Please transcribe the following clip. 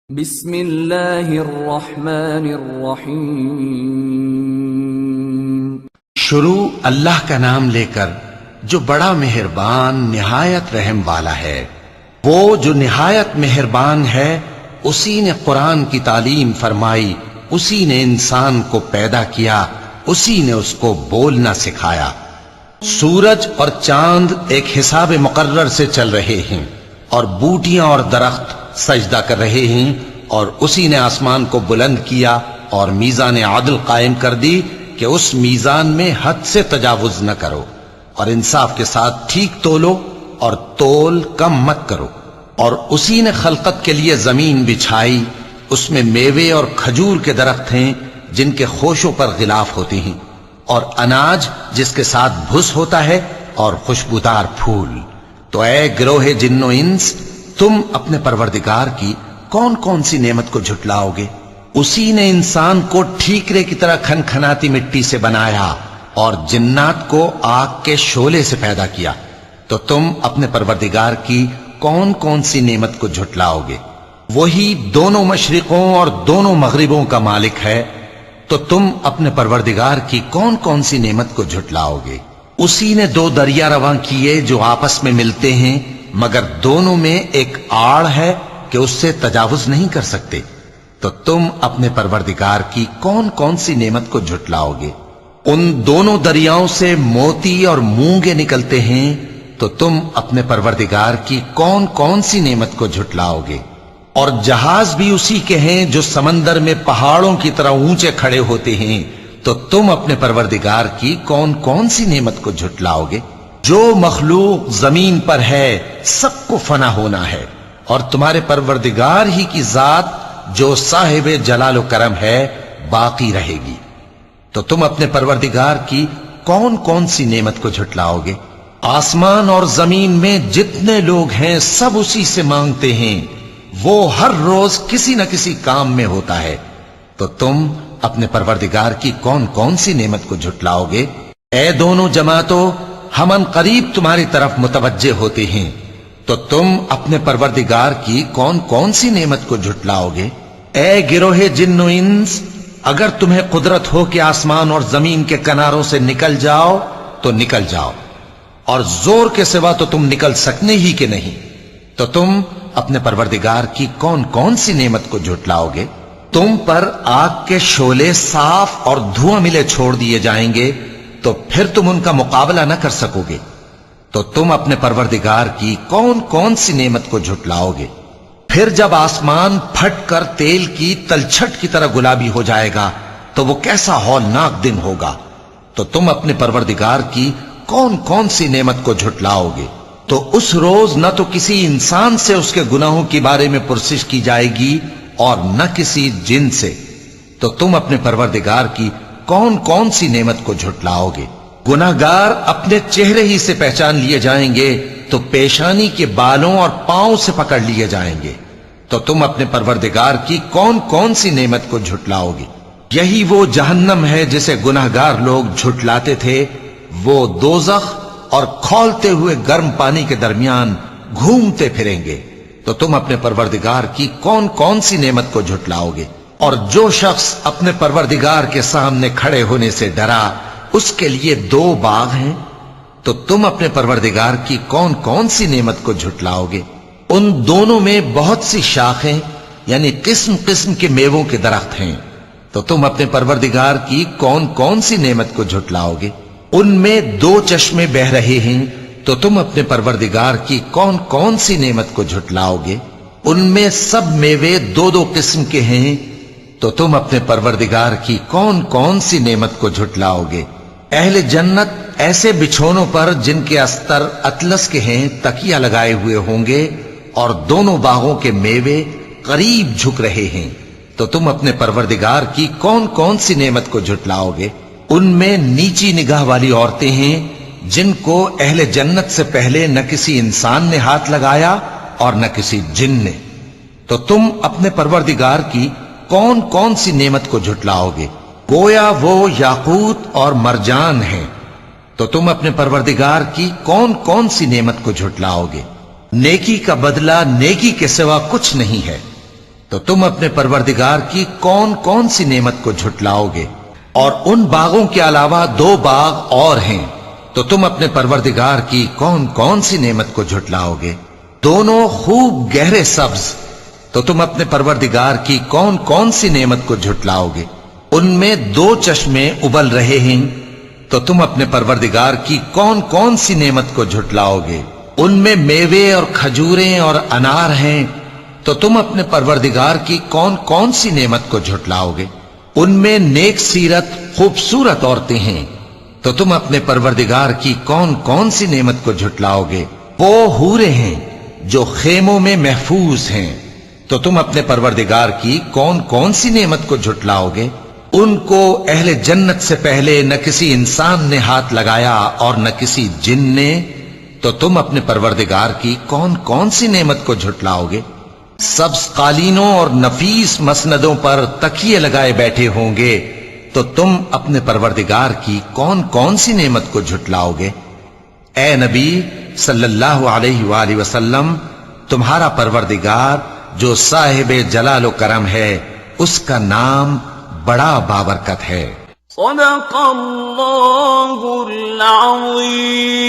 بسم اللہ الرحمن الرحیم۔ شروع اللہ کا نام لے کر جو بڑا مہربان نہایت رحم والا ہے۔ وہ جو نہایت مہربان ہے اسی نے قرآن کی تعلیم فرمائی، اسی نے انسان کو پیدا کیا، اسی نے اس کو بولنا سکھایا۔ سورج اور چاند ایک حساب مقرر سے چل رہے ہیں اور بوٹیاں اور درخت سجدہ کر رہے ہیں، اور اسی نے آسمان کو بلند کیا اور میزان عدل قائم کر دی کہ اس میزان میں حد سے تجاوز نہ کرو، اور انصاف کے ساتھ ٹھیک تولو اور تول کم مت کرو۔ اور اسی نے خلقت کے لیے زمین بچھائی، اس میں میوے اور کھجور کے درخت ہیں جن کے خوشوں پر غلاف ہوتے ہیں، اور اناج جس کے ساتھ بھس ہوتا ہے، اور خوشبودار پھول۔ تو اے گروہ جن و انس، تم اپنے پروردگار کی کون کون سی نعمت کو جھٹلاؤ گے؟ اسی نے انسان کو ٹھیکرے کی طرح کھنکھناتی مٹی سے بنایا اور جنات کو آگ کے شعلے سے پیدا کیا۔ تو تم اپنے پروردگار کی کون کون سی نعمت کو جھٹلاؤ گے؟ وہی دونوں مشرقوں اور دونوں مغربوں کا مالک ہے، تو تم اپنے پروردگار کی کون کون سی نعمت کو جھٹلاؤ گے؟ اسی نے دو دریا رواں کیے جو آپس میں ملتے ہیں، مگر دونوں میں ایک آڑ ہے کہ اس سے تجاوز نہیں کر سکتے۔ تو تم اپنے پروردگار کی کون کون سی نعمت کو جھٹلاؤ گے؟ ان دونوں دریاؤں سے موتی اور مونگے نکلتے ہیں، تو تم اپنے پروردگار کی کون کون سی نعمت کو جھٹلاؤ گے؟ اور جہاز بھی اسی کے ہیں جو سمندر میں پہاڑوں کی طرح اونچے کھڑے ہوتے ہیں، تو تم اپنے پروردگار کی کون کون سی نعمت کو جھٹلاؤ گے؟ جو مخلوق زمین پر ہے سب کو فنا ہونا ہے، اور تمہارے پروردگار ہی کی ذات جو صاحب جلال و کرم ہے باقی رہے گی۔ تو تم اپنے پروردگار کی کون کون سی نعمت کو جھٹلاؤ گے؟ آسمان اور زمین میں جتنے لوگ ہیں سب اسی سے مانگتے ہیں، وہ ہر روز کسی نہ کسی کام میں ہوتا ہے۔ تو تم اپنے پروردگار کی کون کون سی نعمت کو جھٹلاؤ گے؟ اے دونوں جماعتوں، ہم ان قریب تمہاری طرف متوجہ ہوتے ہیں، تو تم اپنے پروردگار کی کون کون سی نعمت کو جھٹلاؤ گے؟ اے گروہ جن و انس، اگر تمہیں قدرت ہو کہ آسمان اور زمین کے کناروں سے نکل جاؤ تو نکل جاؤ، اور زور کے سوا تو تم نکل سکنے ہی کہ نہیں، تو تم اپنے پروردگار کی کون کون سی نعمت کو جھٹلاؤ گے؟ تم پر آگ کے شعلے صاف اور دھواں ملے چھوڑ دیے جائیں گے، تو پھر تم ان کا مقابلہ نہ کر سکو گے۔ تو تم اپنے پروردگار کی کون کون سی نعمت کو جھٹلاؤ گے؟ پھر جب آسمان پھٹ کر تیل کی تلچھٹ کی طرح گلابی ہو جائے گا تو وہ کیسا ہولناک دن ہوگا۔ تو تم اپنے پروردگار کی کون کون سی نعمت کو جھٹلاؤ گے؟ تو اس روز نہ تو کسی انسان سے اس کے گناہوں کے بارے میں پرسش کی جائے گی اور نہ کسی جن سے۔ تو تم اپنے پروردگار کی کون کون سی نعمت کو جھٹلاؤ گے؟ گناہگار اپنے چہرے ہی سے پہچان لیے جائیں گے تو پیشانی کے بالوں اور پاؤں سے پکڑ لیے جائیں گے۔ تو تم اپنے پروردگار کی کون کون سی نعمت کو جھٹلاؤ گے؟ یہی وہ جہنم ہے جسے گناہگار لوگ جھٹلاتے تھے، وہ دوزخ اور کھولتے ہوئے گرم پانی کے درمیان گھومتے پھریں گے۔ تو تم اپنے پروردگار کی کون کون سی نعمت کو جھٹلاؤ گے؟ اور جو شخص اپنے پروردگار کے سامنے کھڑے ہونے سے ڈرا، اس کے لیے دو باغ ہیں۔ تو تم اپنے پروردگار کی کون کون سی نعمت کو جھٹلاؤ گے؟ ان دونوں میں بہت سی شاخیں یعنی قسم قسم کے میووں کے درخت ہیں۔ تو تم اپنے پروردگار کی کون کون سی نعمت کو جھٹلاؤ گے؟ ان میں دو چشمے بہ رہے ہیں۔ تو تم اپنے پروردگار کی کون کون سی نعمت کو جھٹلاؤ گے؟ ان میں سب میوے دو دو قسم کے ہیں۔ تو تم اپنے پروردگار کی کون کون سی نعمت کو جھٹلاؤ گے؟ اہل جنت ایسے بچھونوں پر جن کے استر اطلس کے ہیں تکیہ لگائے ہوئے ہوں گے، اور دونوں باغوں کے میوے قریب جھک رہے ہیں۔ تو تم اپنے پروردگار کی کون کون سی نعمت کو جھٹلاؤ گے؟ ان میں نیچی نگاہ والی عورتیں ہیں جن کو اہل جنت سے پہلے نہ کسی انسان نے ہاتھ لگایا اور نہ کسی جن نے۔ تو تم اپنے پروردگار کی کون کون سی نعمت کو جھٹلاؤ گے؟ گویا وہ یاقوت اور مرجان ہیں۔ تو تم اپنے پروردگار کی کون کون سی نعمت کو جھٹلاؤ گے؟ نیکی کا بدلہ نیکی کے سوا کچھ نہیں ہے، تو تم اپنے پروردگار کی کون کون سی نعمت کو جھٹلاؤ گے؟ اور ان باغوں کے علاوہ 2 باغ اور ہیں، تو تم اپنے پروردگار کی کون کون سی نعمت کو جھٹلاؤ گے؟ دونوں خوب گہرے سبز، تو تم اپنے پروردگار کی کون کون سی نعمت کو جھٹلاؤ گے؟ ان میں 2 چشمے ابل رہے ہیں، تو تم اپنے پروردگار کی کون کون سی نعمت کو جھٹلاؤ گے؟ ان میں میوے اور کھجوریں اور انار ہیں، تو تم اپنے پروردگار کی کون کون سی نعمت کو جھٹلاؤ گے؟ ان میں نیک سیرت خوبصورت عورتیں ہیں، تو تم اپنے پروردگار کی کون کون سی نعمت کو جھٹلاؤ گے؟ وہ حوریں ہیں جو خیموں میں محفوظ ہیں، تو تم اپنے پروردگار کی کون کون سی نعمت کو جھٹلاؤ گے؟ ان کو اہل جنت سے پہلے نہ کسی انسان نے ہاتھ لگایا اور نہ کسی جن نے، تو تم اپنے پروردگار کی کون کون سی نعمت کو جھٹلاؤ گے؟ سبز قالینوں اور نفیس مسندوں پر تکیے لگائے بیٹھے ہوں گے، تو تم اپنے پروردگار کی کون کون سی نعمت کو جھٹلاؤ گے؟ اے نبی صلی اللہ علیہ وآلہ وسلم، تمہارا پروردگار جو صاحب جلال و کرم ہے، اس کا نام بڑا بابرکت ہے۔ صدق اللہ العظیم۔